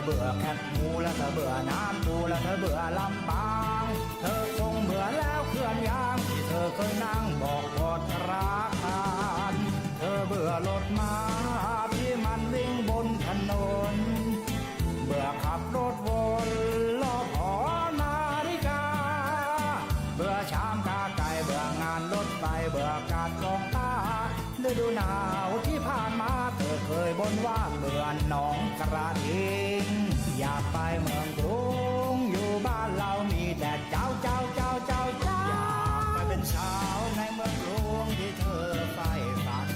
เบื่อแคบหมูและเธอเบื่อน้ำปูและเธอเบื่อลำปางเธอคงเบื่อแล้วเคลื่อนยางที่เธอเคยนั่งบอกกอดรักกันเธอเบื่อรถม้าที่มันวิ่งบนถนนเบื่อขับรถวนรอบหอนาฬิกาเบื่อชามกาไก่เบื่องานรถไฟเบื่อการกองตาฤดูหนาวที่ผ่านมาเธอเคยบ่นว่าเบื่อหนองกระทิงอยากไปเมืองกรุงอยู่บ้านเรามีแต่เจ้าอยากไปเป็นสาวในเมืองกรุงที่เธอใฝ่ฝัน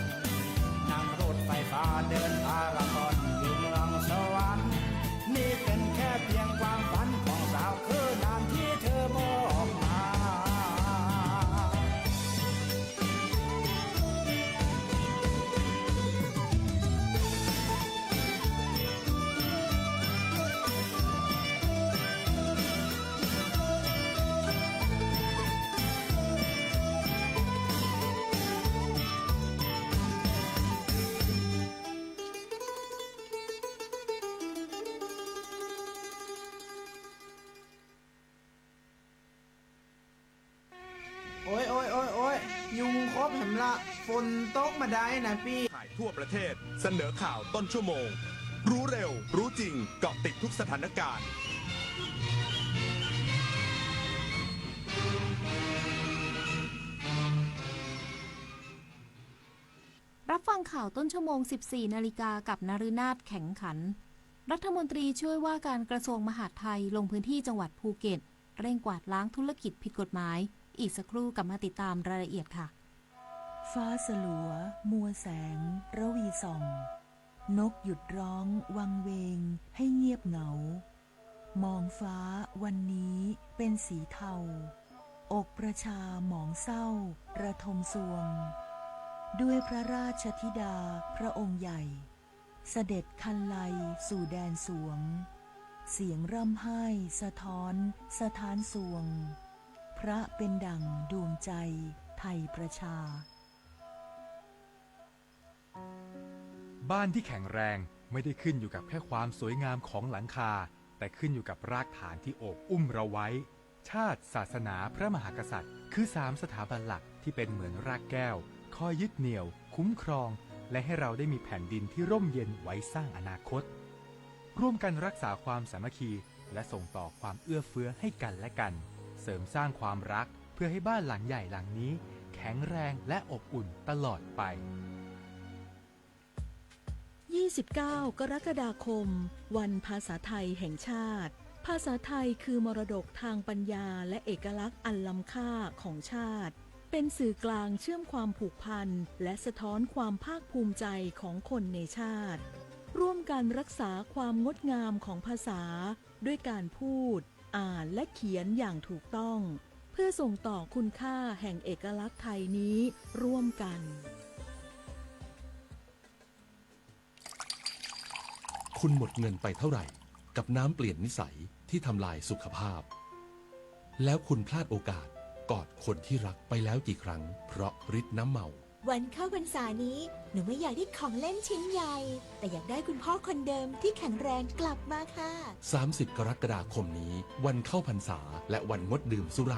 นั่งรถไฟฟ้าเดินพารากอนอยู่เมืองสวรรค์นี่เป็นแค่เพียงความฝันของสาวคือนานที่เธอบอกมาโอ้ยยุงครบแหมละฝนตกมาได้นะพี่ถ่ายทั่วประเทศเสนอข่าวต้นชั่วโมงรู้เร็วรู้จริงเกาะติดทุกสถานการณ์รับฟังข่าวต้นชั่วโมง 14 นาฬิกากับนฤนาถแข็งขัน รัฐมนตรีช่วยว่าการกระทรวงมหาดไทยลงพื้นที่จังหวัดภูเก็ตเร่งกวาดล้างธุรกิจผิดกฎหมายอีกสักครู่กลับมาติดตามรายละเอียดค่ะฟ้าสลัวมัวแสงระวีส่องนกหยุดร้องวังเวงให้เงียบเหงามองฟ้าวันนี้เป็นสีเทาอกประชาหมองเศร้าระทมสวงด้วยพระราชธิดาพระองค์ใหญ่เสด็จคันไลสู่แดนสวงเสียงร่ำไห้สะท้อนสถานสวงพระเป็นดั่งดวงใจไทยประชาบ้านที่แข็งแรงไม่ได้ขึ้นอยู่กับแค่ความสวยงามของหลังคาแต่ขึ้นอยู่กับรากฐานที่โอบอุ้มเราไว้ชาติศาสนาพระมหากษัตริย์คือ3สถาบันหลักที่เป็นเหมือนรากแก้วคอยยึดเหนี่ยวคุ้มครองและให้เราได้มีแผ่นดินที่ร่มเย็นไว้สร้างอนาคตร่วมกันรักษาความสามัคคีและส่งต่อความเอื้อเฟื้อให้กันและกันเสริมสร้างความรักเพื่อให้บ้านหลังใหญ่หลังนี้แข็งแรงและอบอุ่นตลอดไป29 กรกฎาคมวันภาษาไทยแห่งชาติภาษาไทยคือมรดกทางปัญญาและเอกลักษณ์อันล้ำค่าของชาติเป็นสื่อกลางเชื่อมความผูกพันและสะท้อนความภาคภูมิใจของคนในชาติร่วมกันรักษาความงดงามของภาษาด้วยการพูดอ่านและเขียนอย่างถูกต้องเพื่อส่งต่อคุณค่าแห่งเอกลักษณ์ไทยนี้ร่วมกันคุณหมดเงินไปเท่าไหร่กับน้ำเปลี่ยนนิสัยที่ทำลายสุขภาพแล้วคุณพลาดโอกาสกอดคนที่รักไปแล้วกี่ครั้งเพราะฤทธิ์น้ำเมาวันเข้าพรรษานี้หนูไม่อยากได้ของเล่นชิ้นใหญ่แต่อยากได้คุณพ่อคนเดิมที่แข็งแรงกลับมาค่ะ30 กรกฎาคมนี้วันเข้าพรรษาและวันงดดื่มสุรา